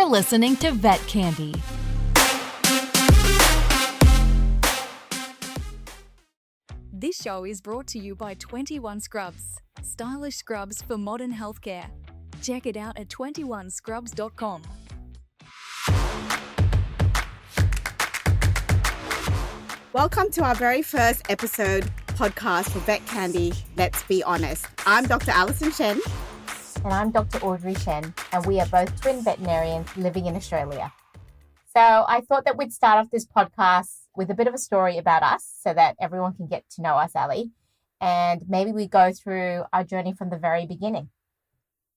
You're listening to Vet Candy. This show is brought to you by 21 Scrubs, stylish scrubs for modern healthcare. Check it out at 21scrubs.com. Welcome to our very first episode podcast for Vet Candy, Let's Be Honest. I'm Dr. Alison Shen. And I'm Dr. Audrey Shen, and we are both twin veterinarians living in Australia. So I thought that we'd start off this podcast with a bit of a story about us so that everyone can get to know us, Ali. And maybe we go through our journey from the very beginning.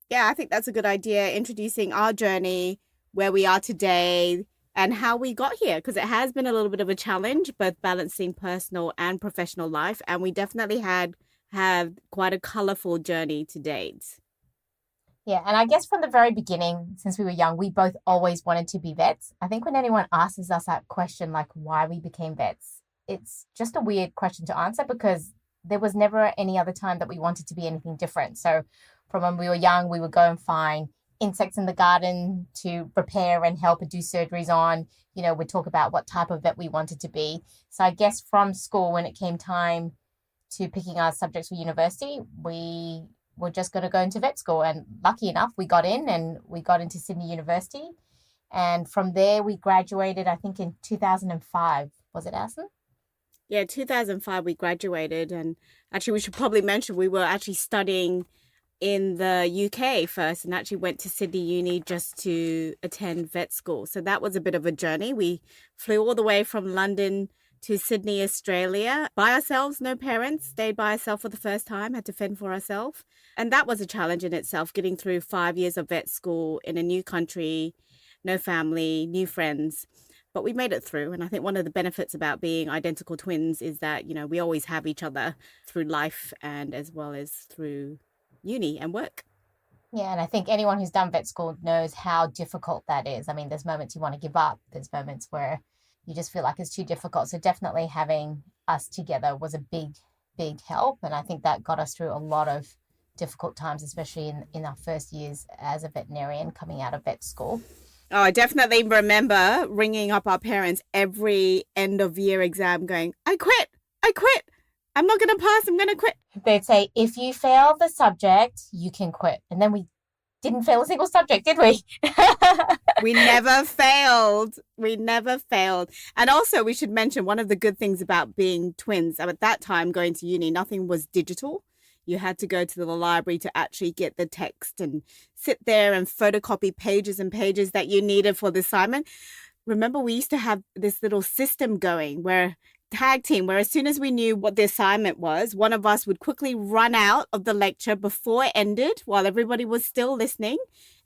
Yeah, I think that's a good idea, introducing our journey, where we are today, and how we got here, because it has been a little bit of a challenge, both balancing personal and professional life. And we definitely have quite a colourful journey to date. Yeah, and I guess from the very beginning, since we were young, we both always wanted to be vets. I think when anyone asks us that question, like why we became vets, it's just a weird question to answer because there was never any other time that we wanted to be anything different. So from when we were young, we would go and find insects in the garden to repair and help and do surgeries on. You know, we'd talk about what type of vet we wanted to be. So I guess from school, when it came time to picking our subjects for university, we were just going to go into vet school. And lucky enough, we got in and we got into Sydney University. And from there, we graduated, I think, in 2005. Was it, Alison? Yeah, 2005 we graduated. And actually, we should probably mention we were actually studying in the UK first and actually went to Sydney Uni just to attend vet school. So that was a bit of a journey. We flew all the way from London to Sydney, Australia, by ourselves, no parents, stayed by ourselves for the first time, had to fend for ourselves. And that was a challenge in itself, getting through 5 years of vet school in a new country, no family, new friends. But we made it through. And I think one of the benefits about being identical twins is that, you know, we always have each other through life and as well as through uni and work. Yeah, and I think anyone who's done vet school knows how difficult that is. I mean, there's moments you want to give up. There's moments where you just feel like it's too difficult. So definitely having us together was a big help. And I think that got us through a lot of difficult times, especially in our first years as a veterinarian coming out of vet school. Oh, I definitely remember ringing up our parents every end of year exam going, I quit. I'm not going to pass. I'm going to quit. They'd say, if you fail the subject, you can quit. And then we didn't fail a single subject, did we? We never failed. And also we should mention one of the good things about being twins. At that time, going to uni, nothing was digital. You had to go to the library to actually get the text and sit there and photocopy pages and pages that you needed for the assignment. Remember, we used to have this little system going where tag team, where as soon as we knew what the assignment was, one of us would quickly run out of the lecture before it ended while everybody was still listening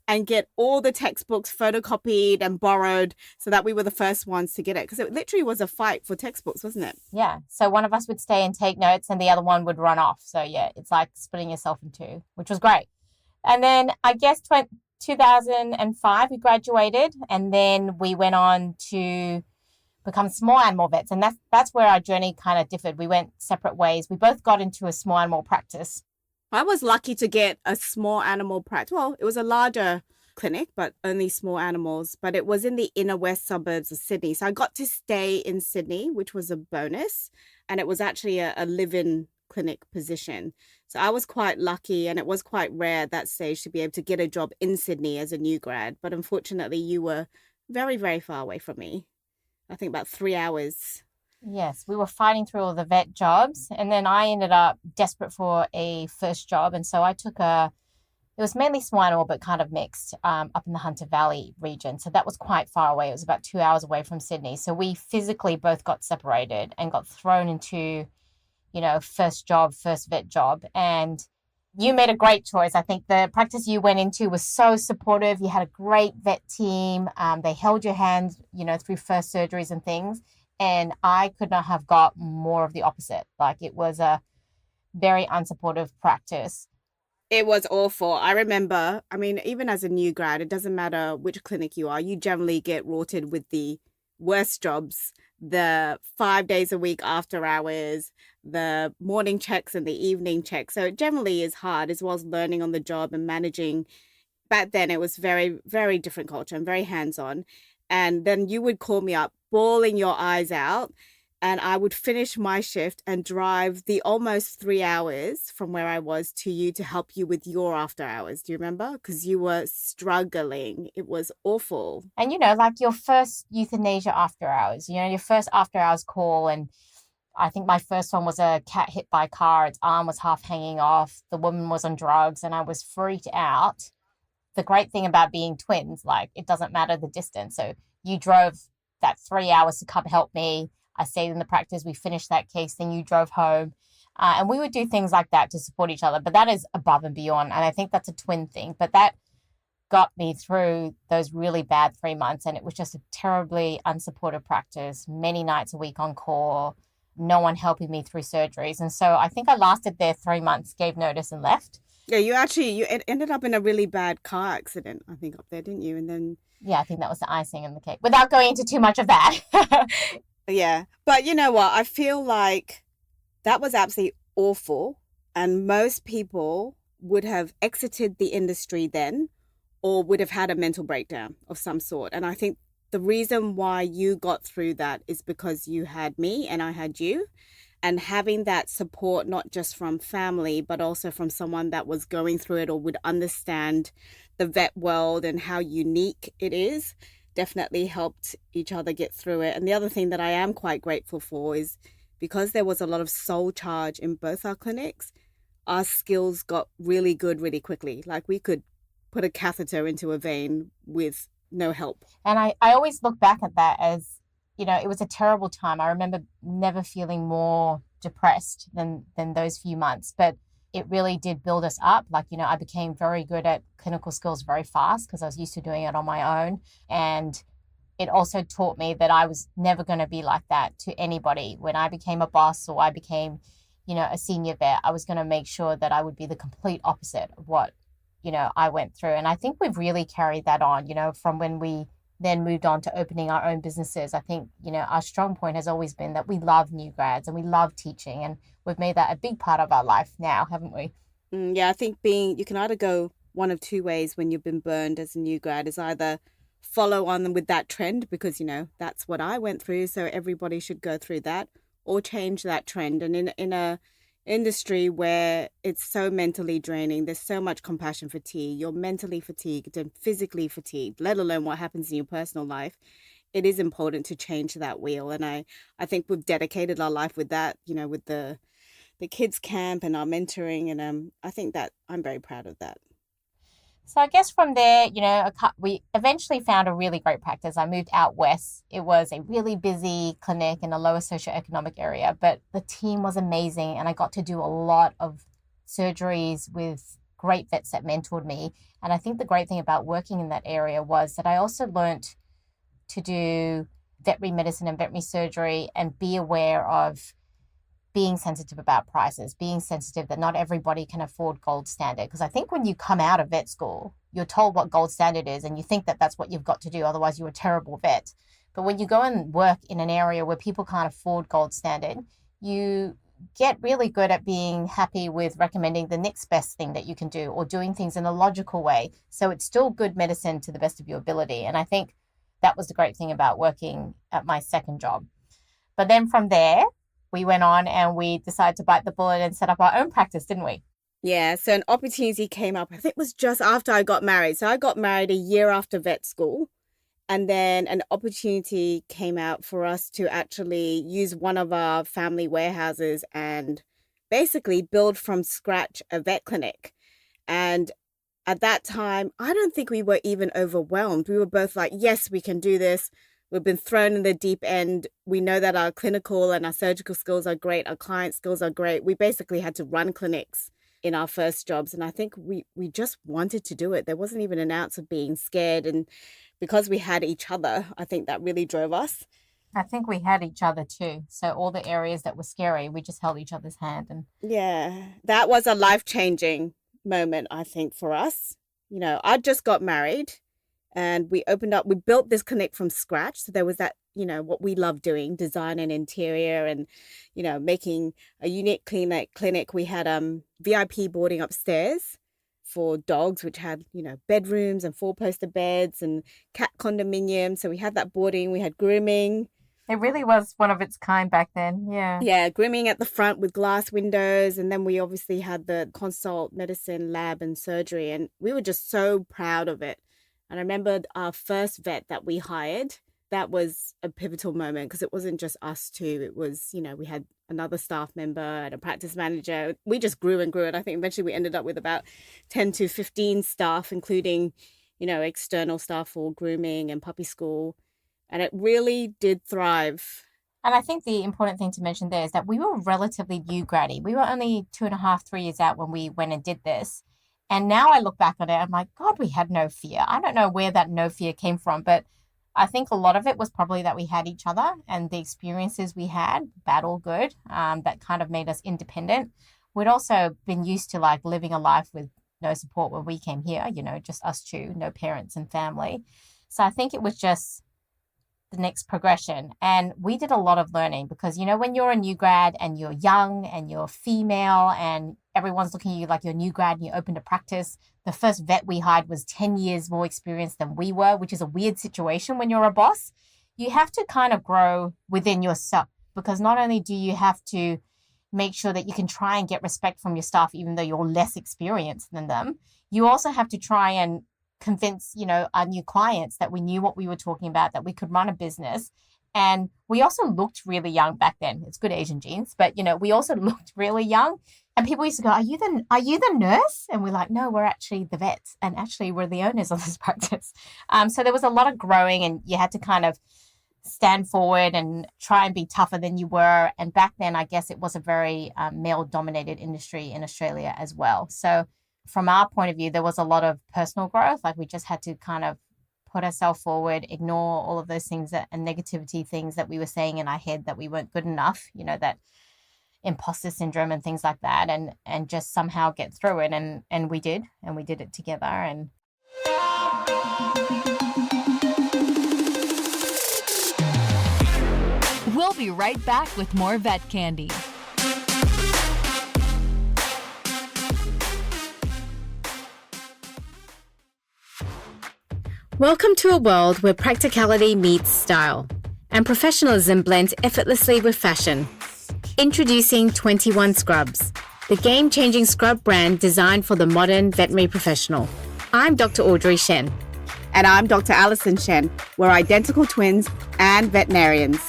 and get all the textbooks photocopied and borrowed so that we were the first ones to get it. Because it literally was a fight for textbooks, wasn't it? Yeah. So one of us would stay and take notes and the other one would run off. So yeah, it's like splitting yourself in two, which was great. And then I guess 2005, we graduated and then we went on to become small animal vets. And that's where our journey kind of differed. We went separate ways. We both got into a small animal practice. I was lucky to get a small animal practice. Well, it was a larger clinic, but only small animals. But it was in the inner west suburbs of Sydney. So I got to stay in Sydney, which was a bonus. And it was actually a live-in clinic position. So I was quite lucky, and it was quite rare at that stage to be able to get a job in Sydney as a new grad. But unfortunately, you were very, very far away from me. I think about 3 hours. Yes, we were fighting through all the vet jobs. And then I ended up desperate for a first job. And so I took it was mainly small animal, but kind of mixed up in the Hunter Valley region. So that was quite far away. It was about 2 hours away from Sydney. So we physically both got separated and got thrown into, you know, first vet job. And you made a great choice. I think the practice you went into was so supportive. You had a great vet team. They held your hand, you know, through first surgeries and things. And I could not have got more of the opposite. Like, it was a very unsupportive practice. It was awful. I remember, I mean, even as a new grad, it doesn't matter which clinic you are, you generally get rorted with the worst jobs, the 5 days a week after hours, the morning checks and the evening checks. So it generally is hard, as well as learning on the job and managing back then it was very, very different culture and very hands-on. And then you would call me up, bawling your eyes out, and I would finish my shift and drive the almost 3 hours from where I was to you to help you with your after hours. Do you remember? Because you were struggling. It was awful. And, like your first euthanasia after hours, your first after hours call. And I think my first one was a cat hit by a car. Its arm was half hanging off. The woman was on drugs and I was freaked out. The great thing about being twins, like it doesn't matter the distance. So you drove that 3 hours to come help me. I stayed in the practice. We finished that case. Then you drove home. And we would do things like that to support each other. But that is above and beyond. And I think that's a twin thing. But that got me through those really bad 3 months. And it was just a terribly unsupported practice, many nights a week on call, no one helping me through surgeries. And so I think I lasted there 3 months, gave notice and left. Yeah, you ended up in a really bad car accident, I think, up there, didn't you? And then... Yeah, I think that was the icing on the cake. Without going into too much of that. Yeah. But you know what? I feel like that was absolutely awful. And most people would have exited the industry then or would have had a mental breakdown of some sort. And I think the reason why you got through that is because you had me and I had you. And having that support, not just from family, but also from someone that was going through it or would understand the vet world and how unique it is, definitely helped each other get through it. And the other thing that I am quite grateful for is because there was a lot of soul charge in both our clinics, our skills got really good really quickly. Like we could put a catheter into a vein with no help. And I always look back at that as, it was a terrible time. I remember never feeling more depressed than those few months, but it really did build us up. Like, I became very good at clinical skills very fast because I was used to doing it on my own. And it also taught me that I was never going to be like that to anybody. When I became a boss or I became, a senior vet, I was going to make sure that I would be the complete opposite of what, I went through. And I think we've really carried that on, from when we then moved on to opening our own businesses. I think, our strong point has always been that we love new grads and we love teaching, and we've made that a big part of our life now, haven't we? Yeah, I think you can either go one of two ways when you've been burned as a new grad, is either follow on with that trend because, that's what I went through, so everybody should go through that, or change that trend. And in a industry where it's so mentally draining, there's so much compassion fatigue, you're mentally fatigued and physically fatigued, let alone what happens in your personal life, it is important to change that wheel. And I think we've dedicated our life with that, with the kids camp and our mentoring, and I think that I'm very proud of that. So I guess from there, we eventually found a really great practice. I moved out west. It was a really busy clinic in a lower socioeconomic area, but the team was amazing. And I got to do a lot of surgeries with great vets that mentored me. And I think the great thing about working in that area was that I also learned to do veterinary medicine and veterinary surgery and be aware of being sensitive about prices, being sensitive that not everybody can afford gold standard. Because I think when you come out of vet school, you're told what gold standard is and you think that that's what you've got to do, otherwise you're a terrible vet. But when you go and work in an area where people can't afford gold standard, you get really good at being happy with recommending the next best thing that you can do or doing things in a logical way. So it's still good medicine to the best of your ability. And I think that was the great thing about working at my second job. But then from there, we went on and we decided to bite the bullet and set up our own practice, didn't we? Yeah, so an opportunity came up. I think it was just after I got married. So I got married a year after vet school. And then an opportunity came out for us to actually use one of our family warehouses and basically build from scratch a vet clinic. And at that time, I don't think we were even overwhelmed. We were both like, yes, we can do this. We've been thrown in the deep end. We know that our clinical and our surgical skills are great. Our client skills are great. We basically had to run clinics in our first jobs. And I think we just wanted to do it. There wasn't even an ounce of being scared. And because we had each other, I think that really drove us. I think we had each other too. So all the areas that were scary, we just held each other's hand. And yeah, that was a life-changing moment, I think, for us. I just got married. And we built this clinic from scratch. So there was that, what we love doing, design and interior and, making a unique clinic. We had VIP boarding upstairs. for dogs, which had, bedrooms and four-poster beds and cat condominiums. So we had that boarding, we had grooming. It really was one of its kind back then. Yeah. Yeah, grooming at the front with glass windows. And then we obviously had the consult, medicine, lab and surgery. And we were just so proud of it. And I remember our first vet that we hired, that was a pivotal moment because it wasn't just us two. It was, we had another staff member and a practice manager. We just grew and grew. And I think eventually we ended up with about 10 to 15 staff, including, external staff for grooming and puppy school. And it really did thrive. And I think the important thing to mention there is that we were relatively new graddy. We were only 2.5, 3 years out when we went and did this. And now I look back on it, I'm like, God, we had no fear. I don't know where that no fear came from, but I think a lot of it was probably that we had each other and the experiences we had, bad or good, that kind of made us independent. We'd also been used to like living a life with no support when we came here, just us two, no parents and family. So I think it was just the next progression. And we did a lot of learning because, when you're a new grad and you're young and you're female and everyone's looking at you like you're a new grad and you opened a practice, the first vet we hired was 10 years more experienced than we were, which is a weird situation when you're a boss. You have to kind of grow within yourself because not only do you have to make sure that you can try and get respect from your staff, even though you're less experienced than them, you also have to try and convince, our new clients that we knew what we were talking about, that we could run a business. And we also looked really young back then. It's good Asian genes, but, we also looked really young. And people used to go, are you the nurse? And we're like, no, we're actually the vets. And actually we're the owners of this practice. So there was a lot of growing and you had to kind of stand forward and try and be tougher than you were. And back then, I guess it was a very male-dominated industry in Australia as well. So from our point of view, there was a lot of personal growth. Like we just had to kind of put ourselves forward, ignore all of those things and negativity things that we were saying in our head that we weren't good enough, that imposter syndrome and things like that, and just somehow get through it. And we did it together. And We'll be right back with more Vet Candy. Welcome to a world where practicality meets style and professionalism blends effortlessly with fashion. Introducing 21 Scrubs, the game-changing scrub brand designed for the modern veterinary professional. I'm Dr. Audrey Shen. And I'm Dr. Alison Shen. We're identical twins and veterinarians.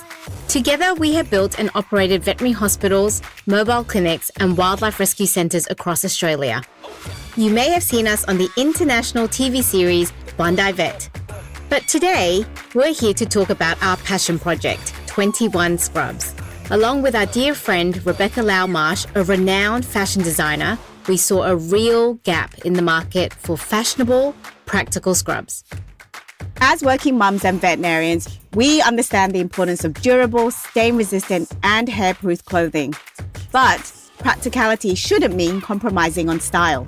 Together, we have built and operated veterinary hospitals, mobile clinics, and wildlife rescue centres across Australia. You may have seen us on the international TV series Bondi Vet. But today, we're here to talk about our passion project, 21 Scrubs. Along with our dear friend Rebecca Lau-Marsh, a renowned fashion designer, we saw a real gap in the market for fashionable, practical scrubs. As working mums and veterinarians, we understand the importance of durable, stain-resistant, and hair-proof clothing. But practicality shouldn't mean compromising on style.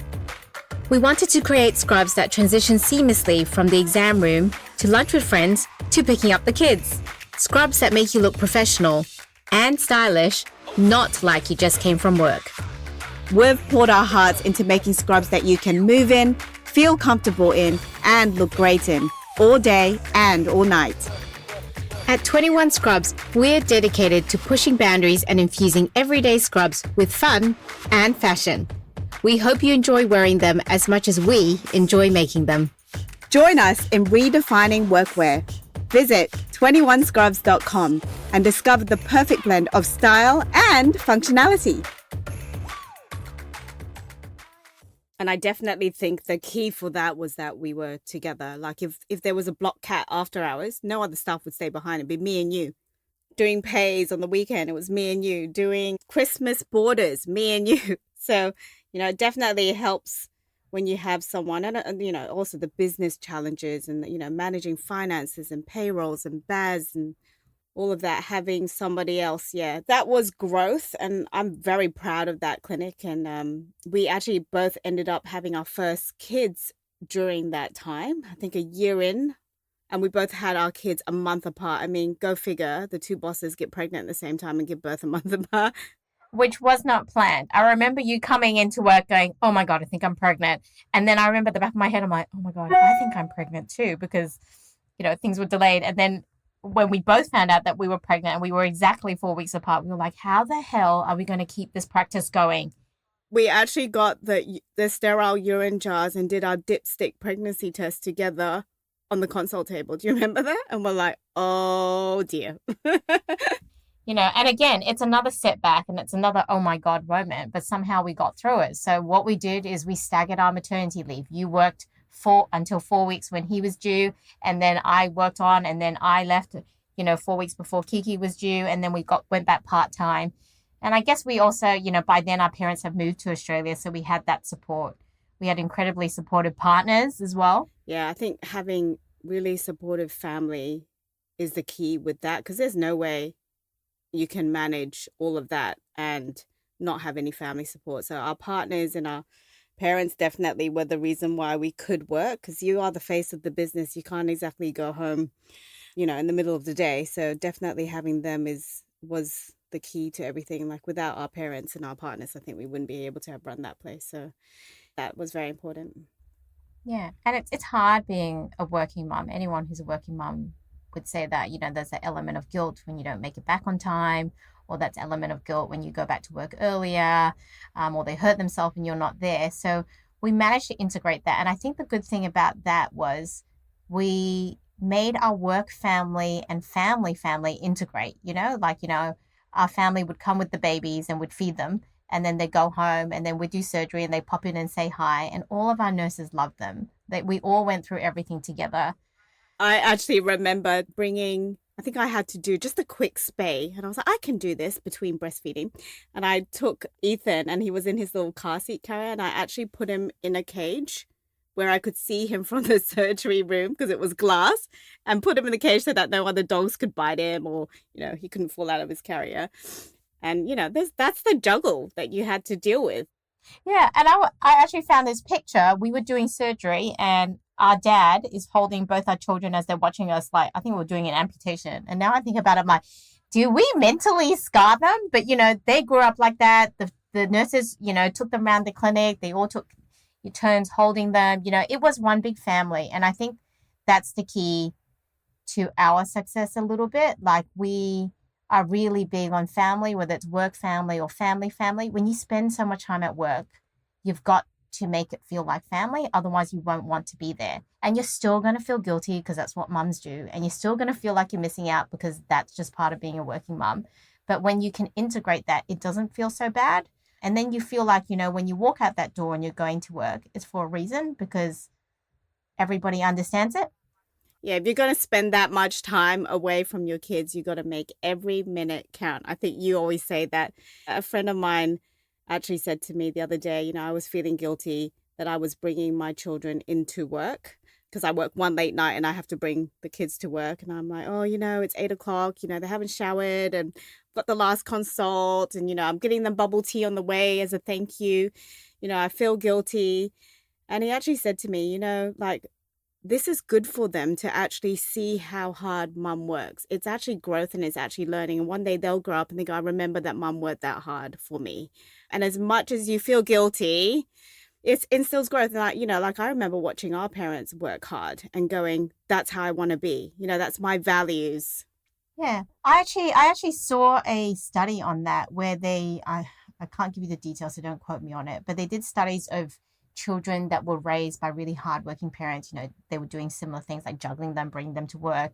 We wanted to create scrubs that transition seamlessly from the exam room to lunch with friends to picking up the kids. Scrubs that make you look professional and stylish, not like you just came from work. We've poured our hearts into making scrubs that you can move in, feel comfortable in, and look great in, all day and all night. At 21 Scrubs, we're dedicated to pushing boundaries and infusing everyday scrubs with fun and fashion. We hope you enjoy wearing them as much as we enjoy making them. Join us in redefining workwear. Visit 21scrubs.com and discover the perfect blend of style and functionality. And I definitely think the key for that was that we were together. Like if there was a block cat after hours, no other staff would stay behind. It'd be me and you. Doing pays on the weekend, it was me and you. Doing Christmas borders, me and you. So, it definitely helps when you have someone, and also the business challenges and, managing finances and payrolls and BAS and all of that, having somebody else. Yeah, that was growth. And I'm very proud of that clinic. And we actually both ended up having our first kids during that time, I think a year in. And we both had our kids a month apart. I mean, go figure, the two bosses get pregnant at the same time and give birth a month apart. which was not planned. I remember you coming into work going, oh my God, I think I'm pregnant. And then I remember at the back of my head, I'm like, oh my God, I think I'm pregnant too, because, things were delayed. And then when we both found out that we were pregnant and we were exactly 4 weeks apart, we were like, how the hell are we going to keep this practice going? We actually got the sterile urine jars and did our dipstick pregnancy test together on the console table. Do you remember that? And we're like, oh dear. And again, it's another setback and it's another, oh my God moment, but somehow we got through it. So what we did is we staggered our maternity leave. You worked until 4 weeks when he was due, and then I worked on, and then I left, 4 weeks before Kiki was due, and then we went back part-time. And I guess we also, by then our parents have moved to Australia, so we had that support. We had incredibly supportive partners as well. Yeah, I think having really supportive family is the key with that, because there's no way you can manage all of that and not have any family support. So our partners and our parents definitely were the reason why we could work, because you are the face of the business. You can't exactly go home, in the middle of the day. So definitely having them was the key to everything. Like without our parents and our partners, I think we wouldn't be able to have run that place. So that was very important. Yeah. And it's hard being a working mum. Anyone who's a working mum would say that, there's an element of guilt when you don't make it back on time, or that's element of guilt when you go back to work earlier, or they hurt themselves and you're not there. So we managed to integrate that. And I think the good thing about that was we made our work family and family integrate, our family would come with the babies and would feed them, and then they go home, and then we do surgery and they pop in and say hi. And all of our nurses loved them. We all went through everything together. I actually remember I think I had to do just a quick spay, and I was like, I can do this between breastfeeding. And I took Ethan, and he was in his little car seat carrier, and I actually put him in a cage where I could see him from the surgery room because it was glass, and put him in the cage so that no other dogs could bite him, or, he couldn't fall out of his carrier. And, that's the juggle that you had to deal with. Yeah. And I actually found this picture. We were doing surgery, and our dad is holding both our children as they're watching us. Like, I think we were doing an amputation. And now I think about it, I'm like, do we mentally scar them? But, they grew up like that. The nurses, took them around the clinic. They all took turns holding them. It was one big family. And I think that's the key to our success a little bit. Like, we are really big on family, whether it's work family or family. When you spend so much time at work, you've got to make it feel like family. Otherwise, you won't want to be there. And you're still going to feel guilty because that's what mums do. And you're still going to feel like you're missing out because that's just part of being a working mum. But when you can integrate that, it doesn't feel so bad. And then you feel like, when you walk out that door and you're going to work, it's for a reason, because everybody understands it. Yeah, if you're going to spend that much time away from your kids, you got to make every minute count. I think you always say that. A friend of mine actually said to me the other day, I was feeling guilty that I was bringing my children into work, because I work one late night and I have to bring the kids to work. And I'm like, oh, it's 8:00, they haven't showered and got the last consult, and, I'm getting them bubble tea on the way as a thank you. I feel guilty. And he actually said to me, this is good for them to actually see how hard mum works. It's actually growth and it's actually learning. And one day they'll grow up and they go, I remember that mum worked that hard for me. And as much as you feel guilty, it instills growth. And I remember watching our parents work hard and going, that's how I want to be. That's my values. Yeah. I actually saw a study on that where I can't give you the details, so don't quote me on it, but they did studies of children that were raised by really hardworking parents. They were doing similar things like juggling them, bringing them to work,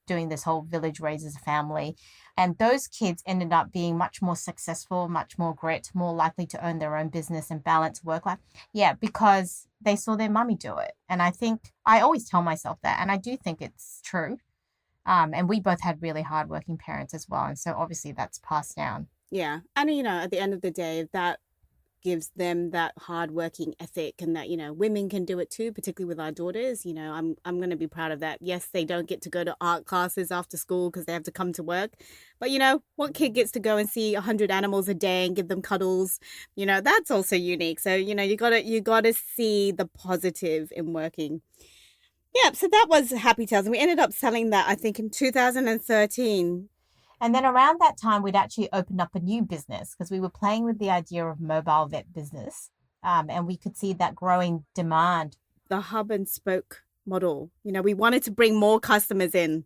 doing this whole village raise as a family. And those kids ended up being much more successful, much more grit, more likely to own their own business and balance work life. Yeah, because they saw their mummy do it. And I think I always tell myself that, and I do think it's true. And we both had really hardworking parents as well. And so obviously that's passed down. Yeah. And, at the end of the day, that gives them that hardworking ethic, and that, women can do it too, particularly with our daughters. I'm going to be proud of that. Yes, they don't get to go to art classes after school because they have to come to work. But, what kid gets to go and see 100 animals a day and give them cuddles? That's also unique. So, you got to see the positive in working. Yeah, so that was Happy Tales. And we ended up selling that, I think, in 2013. And then around that time, we'd actually opened up a new business because we were playing with the idea of mobile vet business. And we could see that growing demand. The hub and spoke model. We wanted to bring more customers in.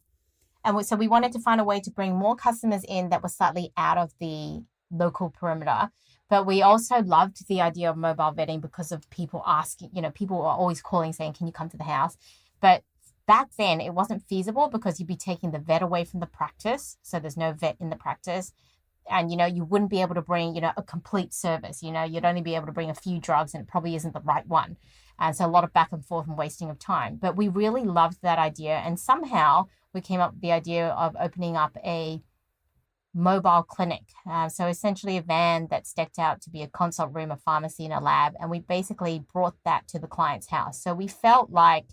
And so we wanted to find a way to bring more customers in that were slightly out of the local perimeter. But we also loved the idea of mobile vetting because of people asking, people were always calling saying, can you come to the house? But back then it wasn't feasible because you'd be taking the vet away from the practice. So there's no vet in the practice. And, you wouldn't be able to bring, a complete service. You'd only be able to bring a few drugs and it probably isn't the right one. And so a lot of back and forth and wasting of time. But we really loved that idea. And somehow we came up with the idea of opening up a mobile clinic. So essentially a van that stepped out to be a consult room, a pharmacy, and a lab. And we basically brought that to the client's house. So we felt like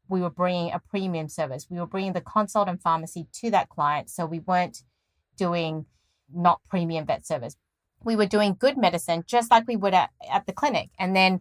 we were bringing a premium service. We were bringing the consult and pharmacy to that client. So we weren't doing not premium vet service. We were doing good medicine just like we would at the clinic. And then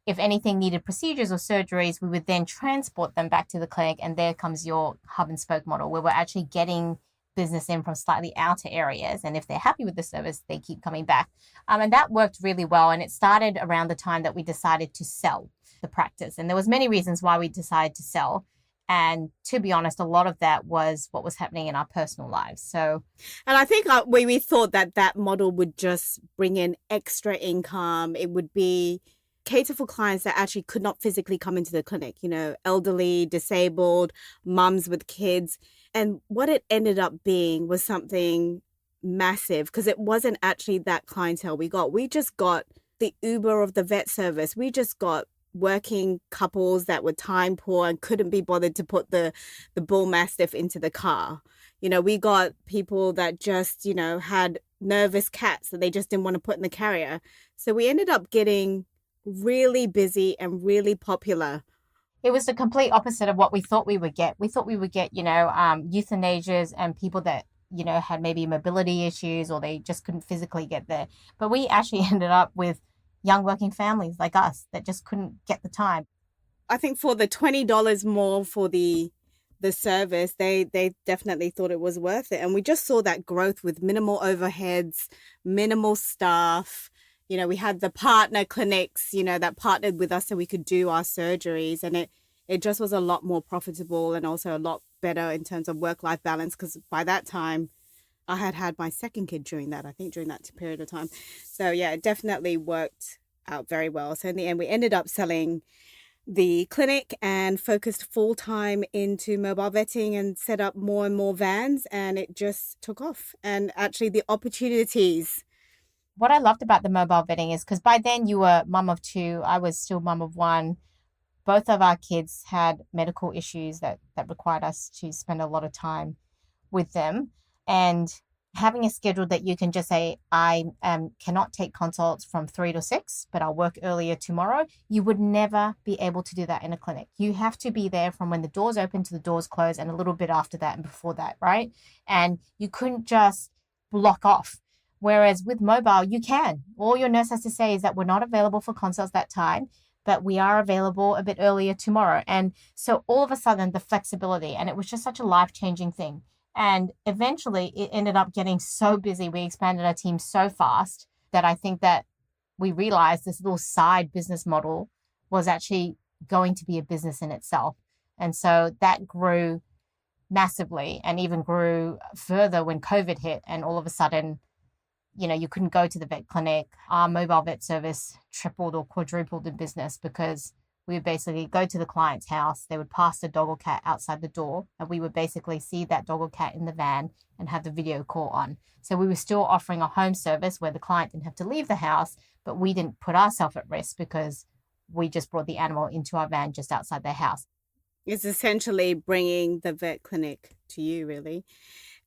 if anything needed procedures or surgeries, we would then transport them back to the clinic. And there comes your hub and spoke model where we're actually getting business in from slightly outer areas. And if they're happy with the service, they keep coming back. And that worked really well. And it started around the time that we decided to sell the practice. And there was many reasons why we decided to sell. And to be honest, a lot of that was what was happening in our personal lives. So, and I think we thought that model would just bring in extra income. It would be cater for clients that actually could not physically come into the clinic, elderly, disabled, mums with kids. And what it ended up being was something massive because it wasn't actually that clientele we got. We just got the Uber of the vet service. We just got working couples that were time poor and couldn't be bothered to put the bull mastiff into the car. We got people that just, had nervous cats that they just didn't want to put in the carrier. So we ended up getting really busy and really popular. It was the complete opposite of what we thought we would get. We thought we would get, euthanasias and people that, had maybe mobility issues or they just couldn't physically get there. But we actually ended up with young working families like us that just couldn't get the time. I think for the $20 more for the service, they definitely thought it was worth it. And we just saw that growth with minimal overheads, minimal staff. We had the partner clinics, that partnered with us so we could do our surgeries. And it just was a lot more profitable and also a lot better in terms of work-life balance because by that time, I had my second kid during that period of time. So yeah, it definitely worked out very well. So in the end, we ended up selling the clinic and focused full-time into mobile vetting and set up more and more vans, and it just took off. And actually the opportunities. What I loved about the mobile vetting is because by then you were mum of two, I was still mum of one. Both of our kids had medical issues that required us to spend a lot of time with them. And having a schedule that you can just say, I cannot take consults from 3 to 6, but I'll work earlier tomorrow. You would never be able to do that in a clinic. You have to be there from when the doors open to the doors close and a little bit after that and before that, right? And you couldn't just block off. Whereas with mobile, you can. All your nurse has to say is that we're not available for consults that time, but we are available a bit earlier tomorrow. And so all of a sudden, the flexibility, and it was just such a life-changing thing. And eventually it ended up getting so busy. We expanded our team so fast that I think that we realized this little side business model was actually going to be a business in itself. And so that grew massively and even grew further when COVID hit. And all of a sudden, you couldn't go to the vet clinic. Our mobile vet service tripled or quadrupled in business because we would basically go to the client's house. They would pass the dog or cat outside the door, and we would basically see that dog or cat in the van and have the video call on. So we were still offering a home service where the client didn't have to leave the house, but we didn't put ourselves at risk because we just brought the animal into our van just outside their house. It's essentially bringing the vet clinic to you, really.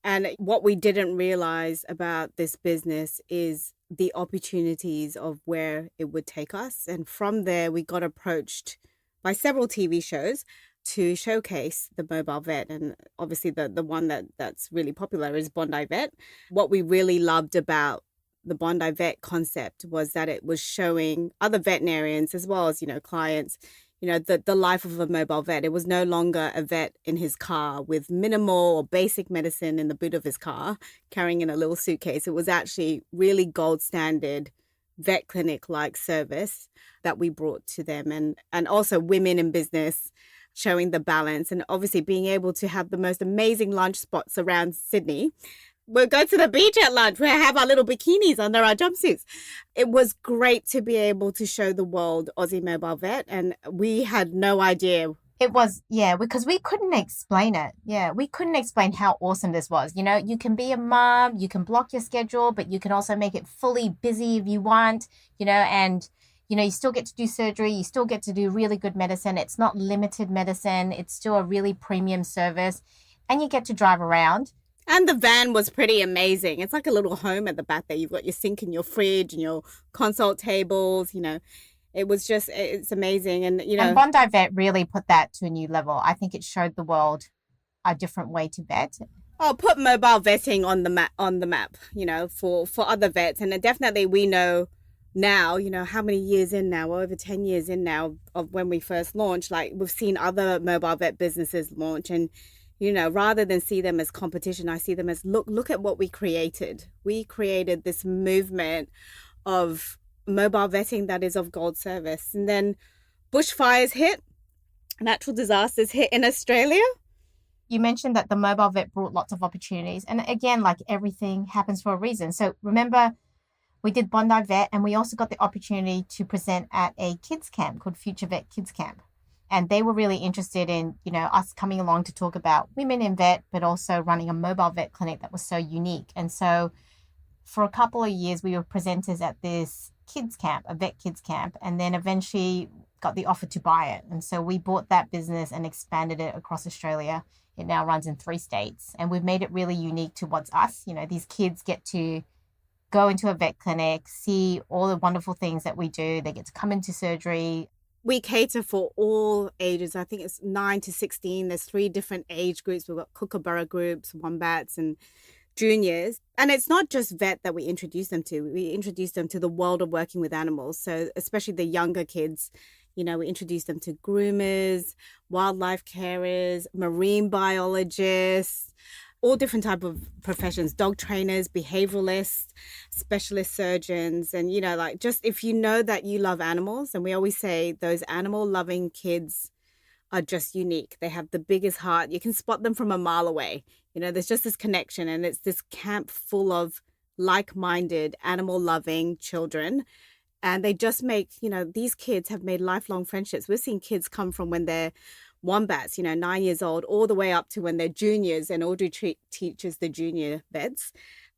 And what we didn't realize about this business is the opportunities of where it would take us. And from there, we got approached by several TV shows to showcase the mobile vet. And obviously the one that's really popular is Bondi Vet. What we really loved about the Bondi Vet concept was that it was showing other veterinarians as well as, clients, the life of a mobile vet. It was no longer a vet in his car with minimal or basic medicine in the boot of his car, carrying in a little suitcase. It was actually really gold standard vet clinic-like service that we brought to them. And also women in business, showing the balance, and obviously being able to have the most amazing lunch spots around Sydney. We'll go to the beach at lunch. We have our little bikinis under our jumpsuits. It was great to be able to show the world Aussie Mobile Vet, and we had no idea. It was, yeah, because we couldn't explain it. Yeah, we couldn't explain how awesome this was. You can be a mom, you can block your schedule, but you can also make it fully busy if you want, and you still get to do surgery, you still get to do really good medicine. It's not limited medicine. It's still a really premium service, and you get to drive around. And the van was pretty amazing. It's like a little home at the back there. You've got your sink and your fridge and your consult tables, it's amazing. And Bondi Vet really put that to a new level. I think it showed the world a different way to vet. Oh, put mobile vetting on the map, for other vets. And definitely we know now, how many years in now, over 10 years in now of when we first launched, like we've seen other mobile vet businesses launch, and rather than see them as competition, I see them as look at what we created. We created this movement of mobile vetting that is of gold service. And then bushfires hit, natural disasters hit in Australia. You mentioned that the mobile vet brought lots of opportunities. And again, like everything happens for a reason. So remember, we did Bondi Vet, and we also got the opportunity to present at a kids camp called Future Vet Kids Camp. And they were really interested in, us coming along to talk about women in vet, but also running a mobile vet clinic that was so unique. And so for a couple of years, we were presenters at this kids camp, a vet kids camp, and then eventually got the offer to buy it. And so we bought that business and expanded it across Australia. It now runs in 3 states, and we've made it really unique towards us. These kids get to go into a vet clinic, see all the wonderful things that we do. They get to come into surgery. We cater for all ages. I think it's 9 to 16. There's 3 different age groups. We've got kookaburra groups, wombats, and juniors. And it's not just vet that we introduce them to. We introduce them to the world of working with animals. So especially the younger kids, we introduce them to groomers, wildlife carers, marine biologists, all different type of professions, dog trainers, behavioralists, specialist surgeons. And, just if you know that you love animals, and we always say those animal loving kids are just unique. They have the biggest heart. You can spot them from a mile away. There's just this connection, and it's this camp full of like-minded animal loving children. And they just make, these kids have made lifelong friendships. We've seen kids come from when they're wombats, 9 years old, all the way up to when they're juniors, and Audrey teaches the junior vets,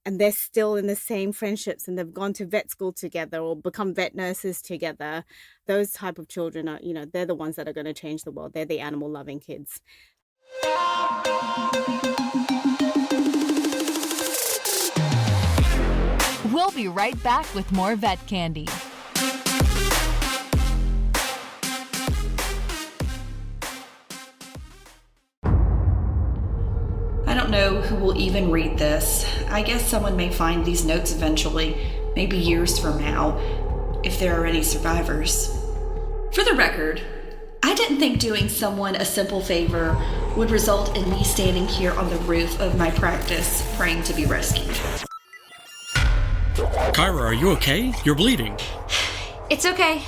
and they're still in the same friendships, and they've gone to vet school together or become vet nurses together. Those type of children are, they're the ones that are going to change the world. They're the animal loving kids. We'll be right back with more Vet Candy. I don't know who will even read this. I guess someone may find these notes eventually, maybe years from now, if there are any survivors. For the record, I didn't think doing someone a simple favor would result in me standing here on the roof of my practice praying to be rescued. Kyra, are you okay? You're bleeding. It's okay.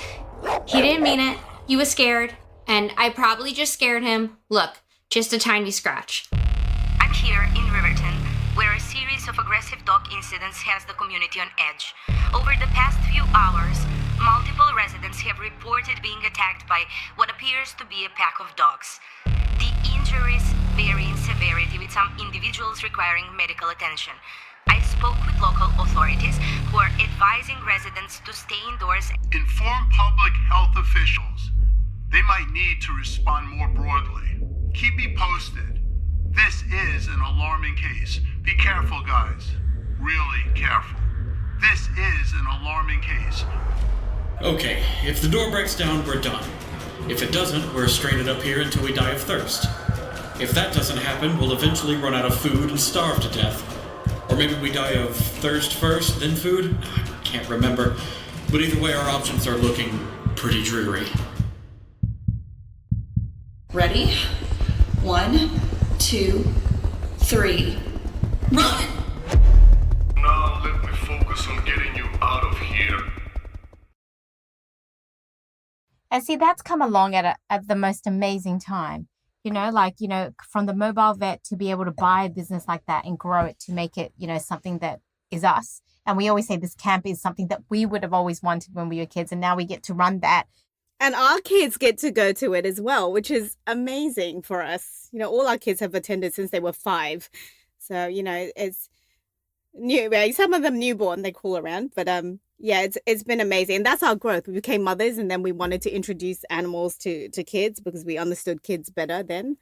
He didn't mean it. He was scared, and I probably just scared him. Look, just a tiny scratch. I'm here in Riverton, where a series of aggressive dog incidents has the community on edge. Over the past few hours, multiple residents have reported being attacked by what appears to be a pack of dogs. The injuries vary in severity, with some individuals requiring medical attention. I spoke with local authorities who are advising residents to stay indoors. Inform public health officials. They might need to respond more broadly. Keep me posted. This is an alarming case. Be careful, guys. Really careful. This is an alarming case. Okay, if the door breaks down, we're done. If it doesn't, we're stranded up here until we die of thirst. If that doesn't happen, we'll eventually run out of food and starve to death. Or maybe we die of thirst first, then food? I can't remember. But either way, our options are looking pretty dreary. Ready? 1, 2, 3. Run! Now let me focus on getting you out of here. And see, that's come along at the most amazing time. From the mobile vet to be able to buy a business like that and grow it to make it, something that is us. And we always say this camp is something that we would have always wanted when we were kids. And now we get to run that. And our kids get to go to it as well, which is amazing for us. All our kids have attended since they were 5. So, it's new. Some of them newborn, they call around. But it's been amazing. And that's our growth. We became mothers, and then we wanted to introduce animals to kids because we understood kids better then.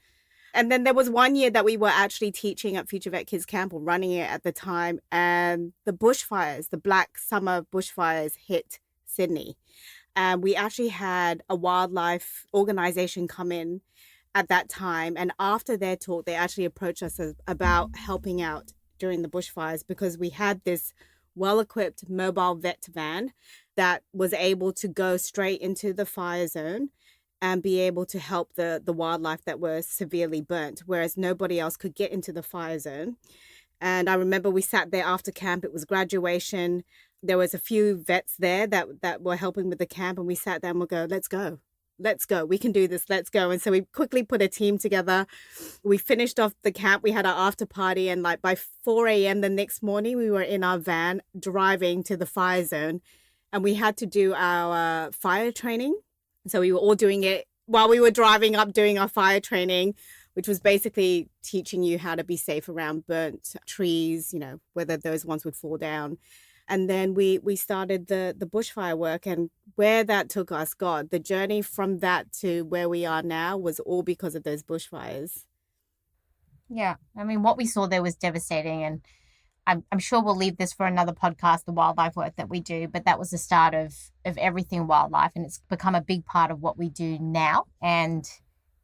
And then there was one year that we were actually teaching at Future Vet Kids Camp, or running it at the time. And the bushfires, the Black Summer bushfires, hit Sydney. And we actually had a wildlife organization come in at that time. And after their talk, they actually approached us about helping out during the bushfires, because we had this well-equipped mobile vet van that was able to go straight into the fire zone and be able to help the wildlife that were severely burnt, whereas nobody else could get into the fire zone. And I remember we sat there after camp. It was graduation. There was a few vets there that were helping with the camp, and we sat there and we go, let's go, we can do this, let's go. And so we quickly put a team together. We finished off the camp, we had our after party, and by 4 a.m. the next morning, we were in our van driving to the fire zone, and we had to do our fire training. So we were all doing it while we were driving up, doing our fire training, which was basically teaching you how to be safe around burnt trees, whether those ones would fall down. And then we started the bushfire work, and where that took us, God, the journey from that to where we are now was all because of those bushfires. Yeah. I mean, what we saw there was devastating, and I'm sure we'll leave this for another podcast, the wildlife work that we do, but that was the start of everything wildlife, and it's become a big part of what we do now. And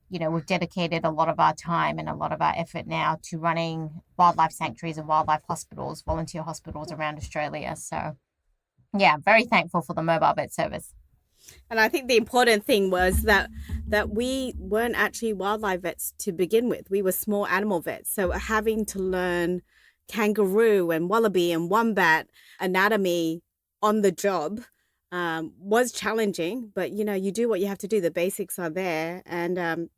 we've dedicated a lot of our time and a lot of our effort now to running wildlife sanctuaries and wildlife hospitals, volunteer hospitals around Australia. So, yeah, very thankful for the mobile vet service. And I think the important thing was that we weren't actually wildlife vets to begin with. We were small animal vets. So having to learn kangaroo and wallaby and wombat anatomy on the job was challenging. But, you do what you have to do. The basics are there. And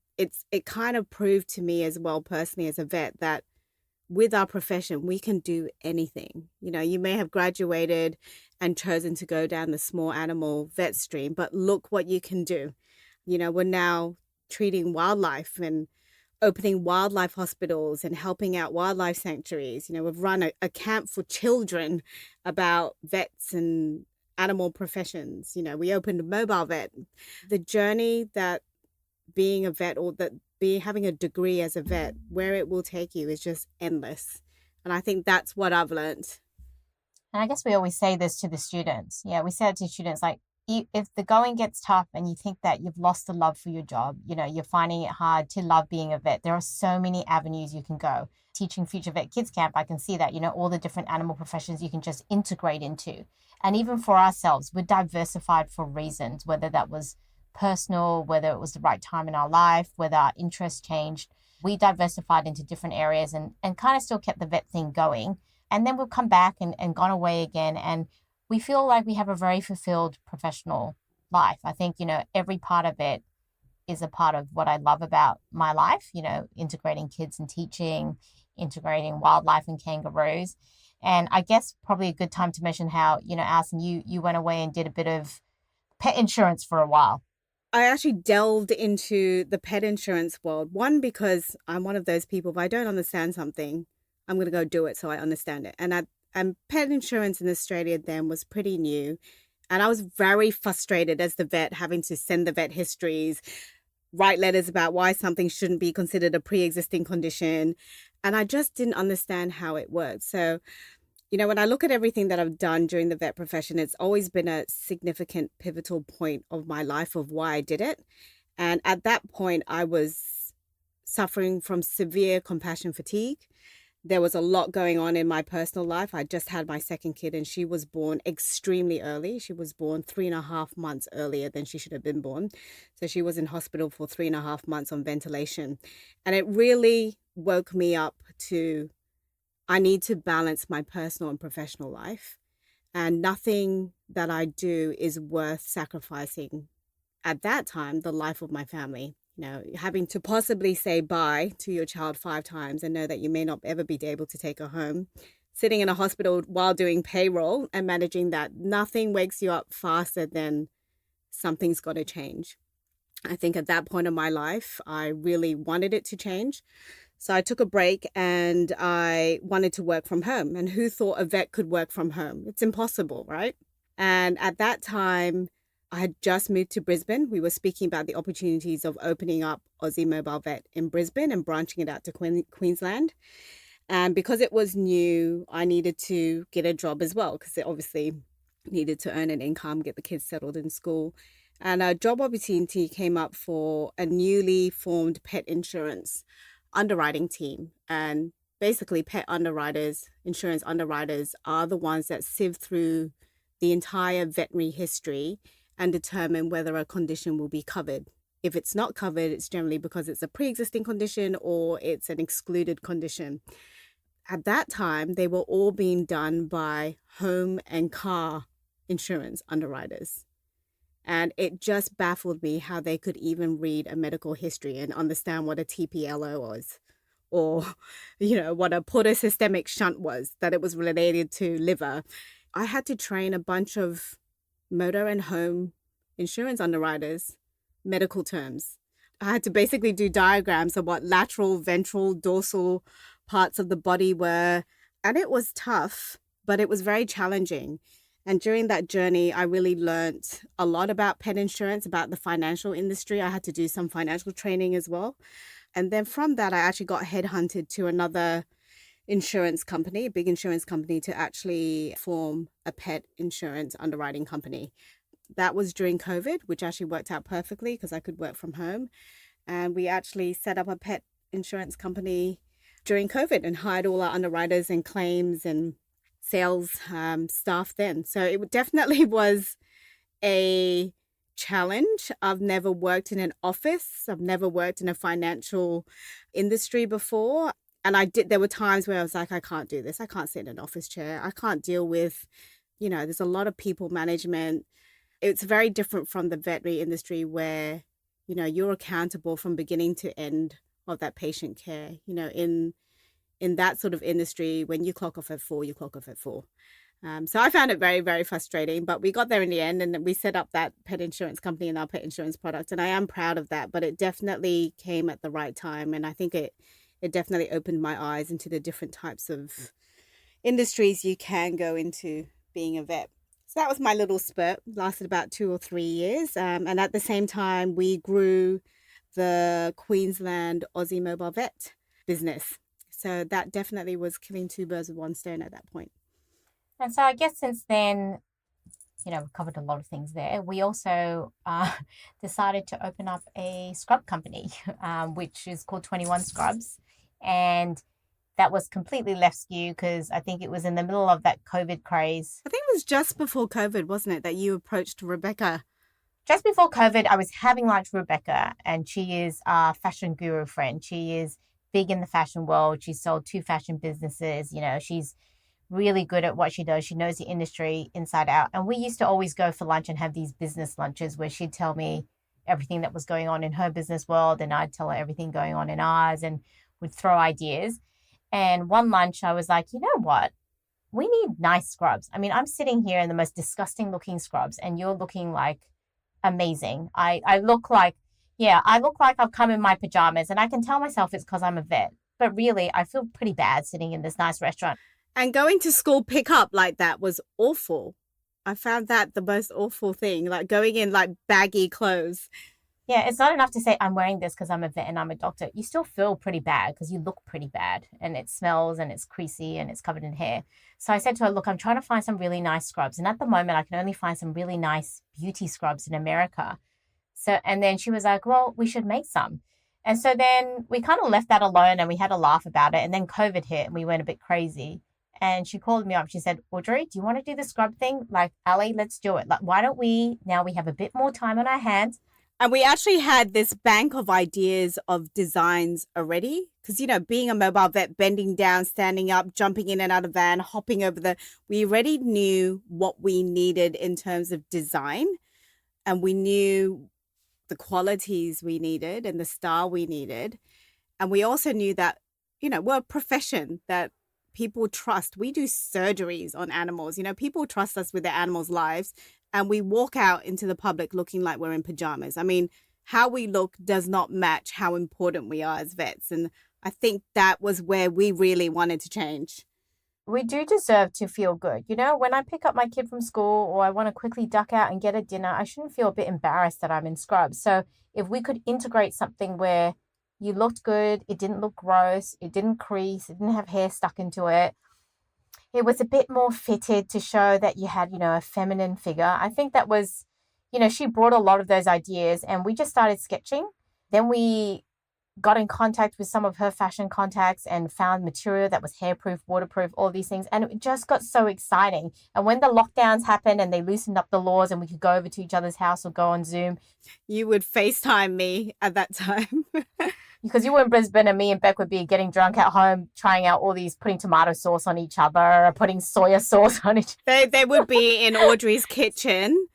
it kind of proved to me as well, personally, as a vet, that with our profession, we can do anything. You may have graduated and chosen to go down the small animal vet stream, but look what you can do. We're now treating wildlife and opening wildlife hospitals and helping out wildlife sanctuaries. We've run a camp for children about vets and animal professions. We opened a mobile vet. The journey that being a vet, or that having a degree as a vet, where it will take you is just endless. And I think that's what I've learned. And I guess we always say this to the students. Yeah, we say it to students, like, if the going gets tough and you think that you've lost the love for your job, you're finding it hard to love being a vet, there are so many avenues you can go. Teaching Future Vet Kids Camp, I can see that, all the different animal professions you can just integrate into. And even for ourselves, we're diversified for reasons, whether that was personal, whether it was the right time in our life, whether our interests changed. We diversified into different areas and kind of still kept the vet thing going. And then we've come back and gone away again. And we feel like we have a very fulfilled professional life. I think, every part of it is a part of what I love about my life, integrating kids and teaching, integrating wildlife and kangaroos. And I guess probably a good time to mention how, Alison, you went away and did a bit of pet insurance for a while. I actually delved into the pet insurance world. One, because I'm one of those people, if I don't understand something, I'm going to go do it so I understand it. And pet insurance in Australia then was pretty new. And I was very frustrated as the vet, having to send the vet histories, write letters about why something shouldn't be considered a pre-existing condition. And I just didn't understand how it worked. So, when I look at everything that I've done during the vet profession, it's always been a significant pivotal point of my life of why I did it. And at that point, I was suffering from severe compassion fatigue. There was a lot going on in my personal life. I just had my second kid and she was born extremely early. She was born 3.5 months earlier than she should have been born. So she was in hospital for 3.5 months on ventilation. And it really woke me up to, I need to balance my personal and professional life. And nothing that I do is worth sacrificing at that time, the life of my family. You know, having to possibly say bye to your child 5 times and know that you may not ever be able to take her home, sitting in a hospital while doing payroll and managing that, nothing wakes you up faster than something's got to change. I think at that point in my life, I really wanted it to change. So I took a break and I wanted to work from home. And who thought a vet could work from home? It's impossible, right? And at that time, I had just moved to Brisbane. We were speaking about the opportunities of opening up Aussie Mobile Vet in Brisbane and branching it out to Queensland. And because it was new, I needed to get a job as well, because it obviously needed to earn an income, get the kids settled in school. And a job opportunity came up for a newly formed pet insurance underwriting team. And basically pet underwriters, insurance underwriters, are the ones that sieve through the entire veterinary history and determine whether a condition will be covered. If it's not covered, it's generally because it's a pre-existing condition or it's an excluded condition. At that time, they were all being done by home and car insurance underwriters. And it just baffled me how they could even read a medical history and understand what a TPLO was, or, what a portosystemic shunt was, that it was related to liver. I had to train a bunch of motor and home insurance underwriters medical terms. I had to basically do diagrams of what lateral, ventral, dorsal parts of the body were. And it was tough, but it was very challenging. And during that journey, I really learned a lot about pet insurance, about the financial industry. I had to do some financial training as well. And then from that, I actually got headhunted to another insurance company, a big insurance company, to actually form a pet insurance underwriting company. That was during COVID, which actually worked out perfectly because I could work from home. And we actually set up a pet insurance company during COVID and hired all our underwriters and claims and sales staff then. So it definitely was a challenge. I've never worked in an office. I've never worked in a financial industry before. And there were times where I was like, I can't do this. I can't sit in an office chair. I can't deal with, there's a lot of people management. It's very different from the veterinary industry where, you're accountable from beginning to end of that patient care. In that sort of industry, when you clock off at 4, you clock off at 4. So I found it very, very frustrating, but we got there in the end and we set up that pet insurance company and our pet insurance product. And I am proud of that, but it definitely came at the right time. And I think it definitely opened my eyes into the different types of industries you can go into being a vet. So that was my little spurt, lasted about 2 or 3 years. And at the same time, we grew the Queensland Aussie Mobile Vet business. So that definitely was killing 2 birds with one stone at that point. And so I guess since then, we've covered a lot of things there. We also decided to open up a scrub company, which is called 21 Scrubs. And that was completely left skew because I think it was in the middle of that COVID craze. I think it was just before COVID, wasn't it, that you approached Rebecca? Just before COVID, I was having lunch with Rebecca, and she is a fashion guru friend. She is big in the fashion world. She's sold 2 fashion businesses. She's really good at what she does. She knows the industry inside out. And we used to always go for lunch and have these business lunches where she'd tell me everything that was going on in her business world, and I'd tell her everything going on in ours, and would throw ideas. And one lunch I was like, you know what? We need nice scrubs. I mean, I'm sitting here in the most disgusting looking scrubs and you're looking like amazing. I look like I've come in my pajamas, and I can tell myself it's because I'm a vet. But really, I feel pretty bad sitting in this nice restaurant. And going to school pickup like that was awful. I found that the most awful thing, like going in like baggy clothes. Yeah, it's not enough to say I'm wearing this because I'm a vet and I'm a doctor. You still feel pretty bad because you look pretty bad, and it smells and it's greasy and it's covered in hair. So I said to her, look, I'm trying to find some really nice scrubs. And at the moment, I can only find some really nice beauty scrubs in America. And then she was like, well, we should make some. And so then we kind of left that alone and we had a laugh about it. And then COVID hit and we went a bit crazy. And she called me up. She said, Audrey, do you want to do the scrub thing? Like, Ali, let's do it. Like, why don't we, now we have a bit more time on our hands. And we actually had this bank of ideas of designs already. Because, being a mobile vet, bending down, standing up, jumping in and out of van, hopping over we already knew what we needed in terms of design. And we knew the qualities we needed and the style we needed. And we also knew that, we're a profession that people trust. We do surgeries on animals. People trust us with their animals' lives. And we walk out into the public looking like we're in pajamas. I mean, how we look does not match how important we are as vets. And I think that was where we really wanted to change. We do deserve to feel good. When I pick up my kid from school or I want to quickly duck out and get a dinner, I shouldn't feel a bit embarrassed that I'm in scrubs. So if we could integrate something where you looked good, it didn't look gross, it didn't crease, it didn't have hair stuck into it, it was a bit more fitted to show that you had, a feminine figure. I think that was, she brought a lot of those ideas and we just started sketching. Then we got in contact with some of her fashion contacts and found material that was hairproof, waterproof, all these things. And it just got so exciting. And when the lockdowns happened and they loosened up the laws and we could go over to each other's house or go on Zoom. You would FaceTime me at that time. Because you were in Brisbane and me and Beck would be getting drunk at home, trying out all these, putting tomato sauce on each other, putting soya sauce on each other. They would be in Audrey's kitchen,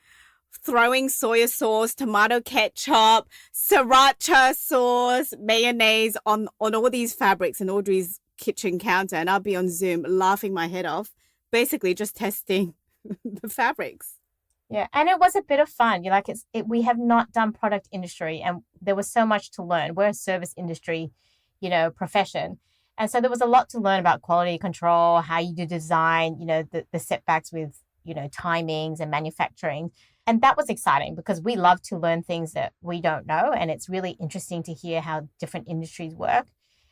throwing soya sauce, tomato ketchup, sriracha sauce, mayonnaise on all these fabrics in Audrey's kitchen counter. And I'll be on Zoom laughing my head off, basically just testing the fabrics. Yeah, and it was a bit of fun. We have not done product industry and there was so much to learn. We're a service industry, profession. And so there was a lot to learn about quality control, how you do design, the setbacks with, timings and manufacturing. And that was exciting because we love to learn things that we don't know. And it's really interesting to hear how different industries work.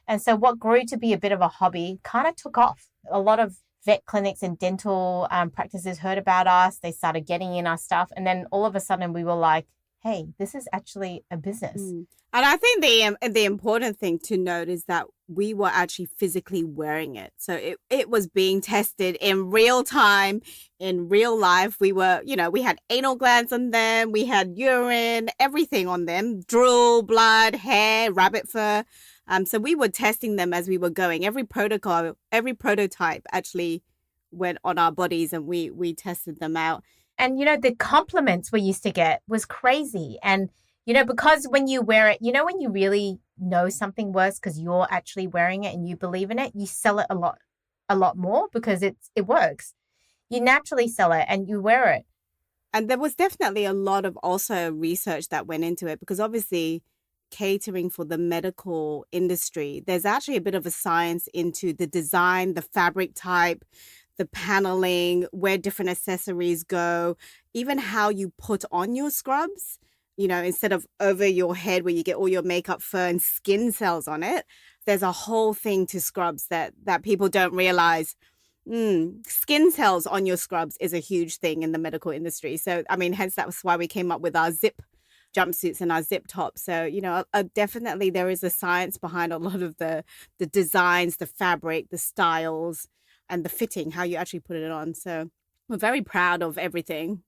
And so what grew to be a bit of a hobby kind of took off. A lot of vet clinics and dental practices heard about us. They started getting in our stuff. And then all of a sudden we were like, hey, this is actually a business. And I think the important thing to note is that we were actually physically wearing it. So it was being tested in real time, in real life. We were, we had anal glands on them. We had urine, everything on them, drool, blood, hair, rabbit fur. So we were testing them as we were going. Every prototype actually went on our bodies and we tested them out. And, the compliments we used to get was crazy. And, because when you wear it, when you really know something works because you're actually wearing it and you believe in it, you sell it a lot more because it works. You naturally sell it and you wear it. And there was definitely a lot of also research that went into it because obviously catering for the medical industry, there's actually a bit of a science into the design, the fabric type, the paneling, where different accessories go, even how you put on your scrubs, instead of over your head where you get all your makeup, fur and skin cells on it. There's a whole thing to scrubs that people don't realize. Skin cells on your scrubs is a huge thing in the medical industry. So, hence that was why we came up with our zip jumpsuits and our zip tops. So, definitely there is a science behind a lot of the designs, the fabric, the styles, and the fitting, how you actually put it on. So we're very proud of everything.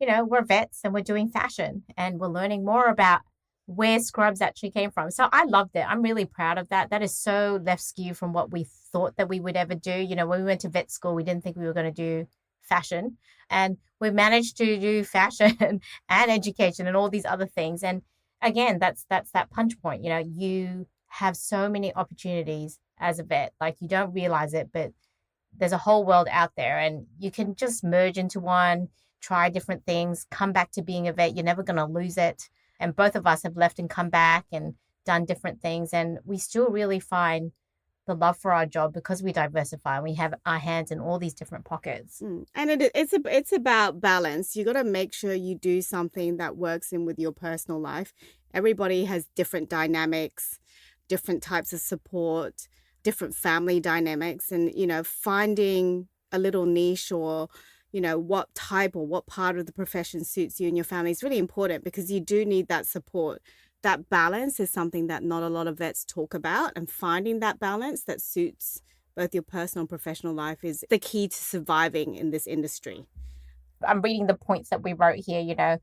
We're vets and we're doing fashion and we're learning more about where scrubs actually came from. So I loved it. I'm really proud of that. That is so left skew from what we thought that we would ever do. When we went to vet school, we didn't think we were going to do fashion. And we managed to do fashion and education and all these other things. And again, that's that punch point. You have so many opportunities as a vet. Like you don't realize it, but there's a whole world out there and you can just merge into one, try different things, come back to being a vet. You're never going to lose it. And both of us have left and come back and done different things. And we still really find the love for our job because we diversify. We have our hands in all these different pockets. And it's about balance. You got to make sure you do something that works in with your personal life. Everybody has different dynamics, different types of support, different family dynamics, and, finding a little niche or, what type or what part of the profession suits you and your family is really important because you do need that support that balance is something that not a lot of vets talk about, and finding that balance that suits both your personal and professional life is the key to surviving in this industry. I'm reading the points that we wrote here, you know,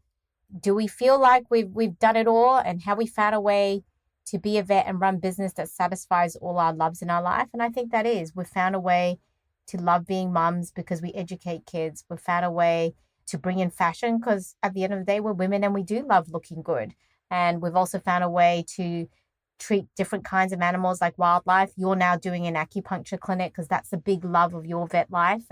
do we feel like we've done it all, and have we found a way to be a vet and run business that satisfies all our loves in our life? And I think that is. We've found a way to love being mums because we educate kids. We've found a way to bring in fashion because at the end of the day, we're women and we do love looking good. And we've also found a way to treat different kinds of animals like wildlife. You're now doing an acupuncture clinic because that's the big love of your vet life.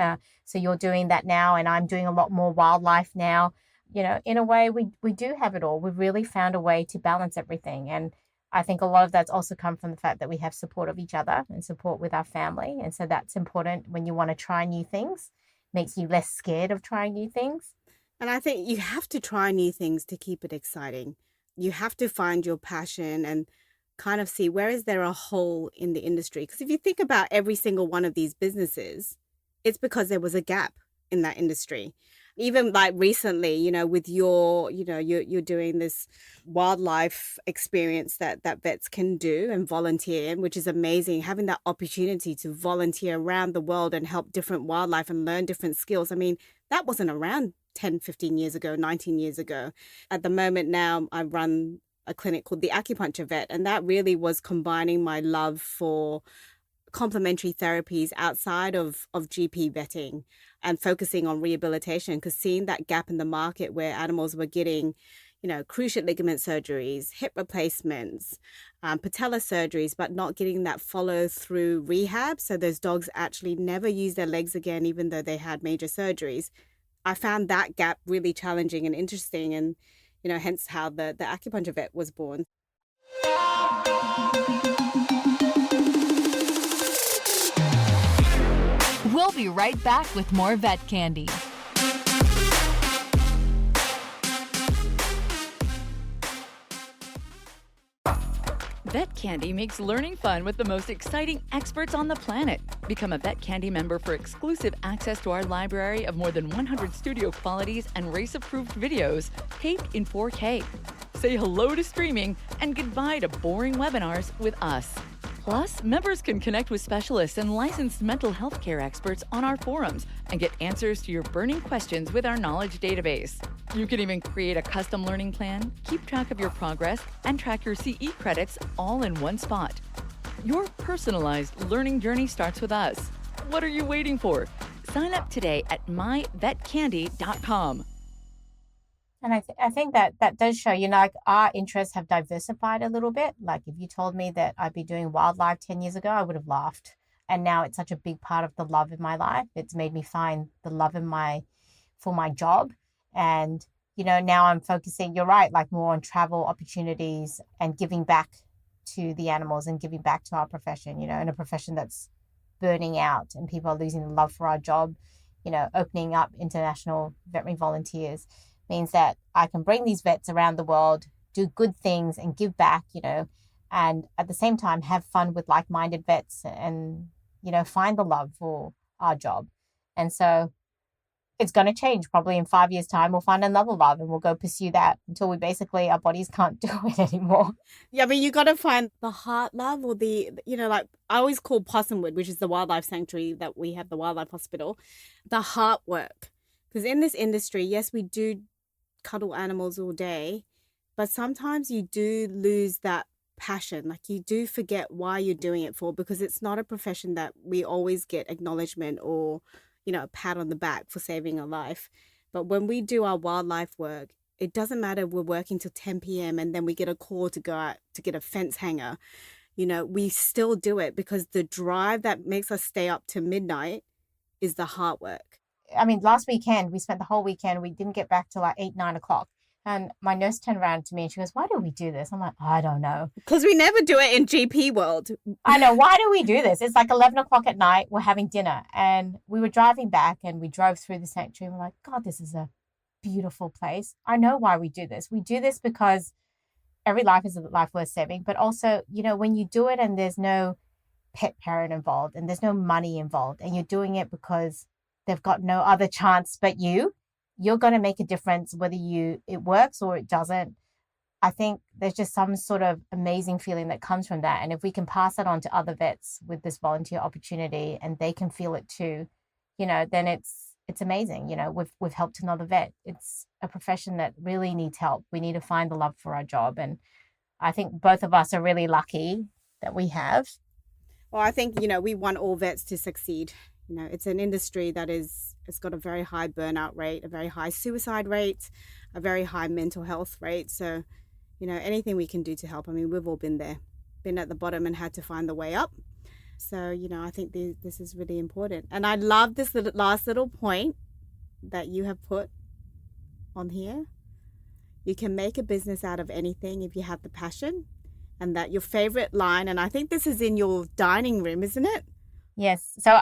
So you're doing that now, and I'm doing a lot more wildlife now. You know, in a way, we do have it all. We've really found a way to balance everything. And I think a lot of that's also come from the fact that we have support of each other and support with our family. And so that's important when you want to try new things. Makes you less scared of trying new things. And I think you have to try new things to keep it exciting. You have to find your passion and kind of see where is there a hole in the industry. Because if you think about every single one of these businesses, it's because there was a gap in that industry. Even like recently, you know, with your, you know, you're doing this wildlife experience that vets can do and volunteer in, which is amazing. Having that opportunity to volunteer around the world and help different wildlife and learn different skills. I mean, that wasn't around 10, 15 years ago, 19 years ago. At the moment now, I run a clinic called the Acupuncture Vet, and that really was combining my love for complementary therapies outside of GP vetting and focusing on rehabilitation, because seeing that gap in the market where animals were getting, you know, cruciate ligament surgeries, hip replacements, patella surgeries, but not getting that follow through rehab. So those dogs actually never use their legs again, even though they had major surgeries. I found that gap really challenging and interesting, and, you know, hence how the Acupuncture Vet was born. We'll be right back with more Vet Candy. Vet Candy makes learning fun with the most exciting experts on the planet. Become a Vet Candy member for exclusive access to our library of more than 100 studio qualities and race-approved videos, taped in 4K. Say hello to streaming and goodbye to boring webinars with us. Plus, members can connect with specialists and licensed mental health care experts on our forums and get answers to your burning questions with our knowledge database. You can even create a custom learning plan, keep track of your progress, and track your CE credits all in one spot. Your personalized learning journey starts with us. What are you waiting for? Sign up today at myvetcandy.com. And I think that does show, you know, like our interests have diversified a little bit. Like if you told me that I'd be doing wildlife 10 years ago, I would have laughed. And now it's such a big part of the love in my life. It's made me find the love for my job. And, you know, now I'm focusing, you're right, like more on travel opportunities and giving back to the animals and giving back to our profession, you know, in a profession that's burning out and people are losing the love for our job. You know, opening up international veterinary volunteers means that I can bring these vets around the world, do good things and give back, you know, and at the same time have fun with like-minded vets and, you know, find the love for our job. And so it's going to change. Probably in 5 years' time, we'll find another love and we'll go pursue that until we basically, our bodies can't do it anymore. Yeah, but you got to find the heart love or the, you know, like I always call Possumwood, which is the wildlife sanctuary that we have, the wildlife hospital, the heart work. Because in this industry, yes, we do cuddle animals all day, but sometimes you do lose that passion. Like you do forget why you're doing it for, because it's not a profession that we always get acknowledgement or, you know, a pat on the back for saving a life. But when we do our wildlife work, it doesn't matter if we're working till 10 p.m. and then we get a call to go out to get a fence hanger. You know, we still do it because the drive that makes us stay up to midnight is the heart work. I mean, last weekend, we spent the whole weekend, we didn't get back till like 8, 9 o'clock. And my nurse turned around to me and she goes, why do we do this? I'm like, I don't know. Because we never do it in GP world. I know. Why do we do this? It's like 11 o'clock at night. We're having dinner. And we were driving back and we drove through the sanctuary. And we're like, God, this is a beautiful place. I know why we do this. We do this because every life is a life worth saving. But also, you know, when you do it and there's no pet parent involved and there's no money involved and you're doing it because they've got no other chance but you're going to make a difference whether it works or it doesn't. I think there's just some sort of amazing feeling that comes from that. And if we can pass that on to other vets with this volunteer opportunity and they can feel it too, then it's amazing. We've helped another vet. It's a profession that really needs help. We need to find the love for our job. And I think both of us are really lucky that we have. Well, I think, we want all vets to succeed. It's an industry that it's got a very high burnout rate, a very high suicide rate, a very high mental health rate. So, anything we can do to help. I mean, we've all been there, been at the bottom and had to find the way up. So, I think this is really important. And I love this last little point that you have put on here. You can make a business out of anything if you have the passion. And that your favorite line, and I think this is in your dining room, isn't it? Yes. So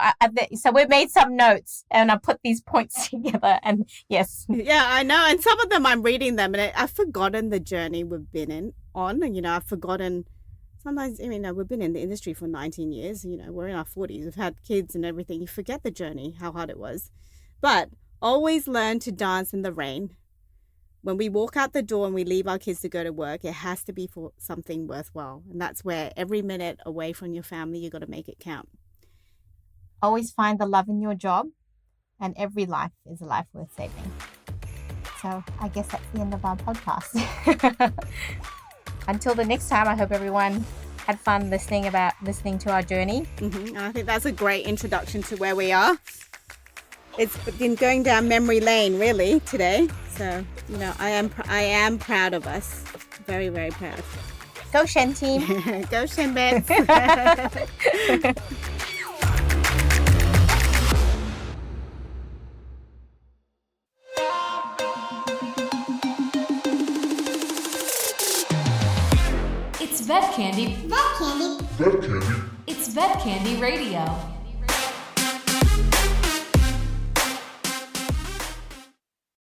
so we made some notes and I put these points together and yes. Yeah, I know. And some of them I'm reading them and I've forgotten the journey we've been on. I've forgotten sometimes, we've been in the industry for 19 years. We're in our 40s. We've had kids and everything. You forget the journey, how hard it was. But always learn to dance in the rain. When we walk out the door and we leave our kids to go to work, it has to be for something worthwhile. And that's where every minute away from your family, you got to make it count. Always find the love in your job, and every life is a life worth saving. So I guess that's the end of our podcast. Until the next time, I hope everyone had fun listening to our journey. Mm-hmm. I think that's a great introduction to where we are. It's been going down memory lane really today. So, I am proud of us. Very, very proud. Go Shen team. Go Shen Bets. It's Vet Candy. Vet Candy. It's Vet Candy Radio.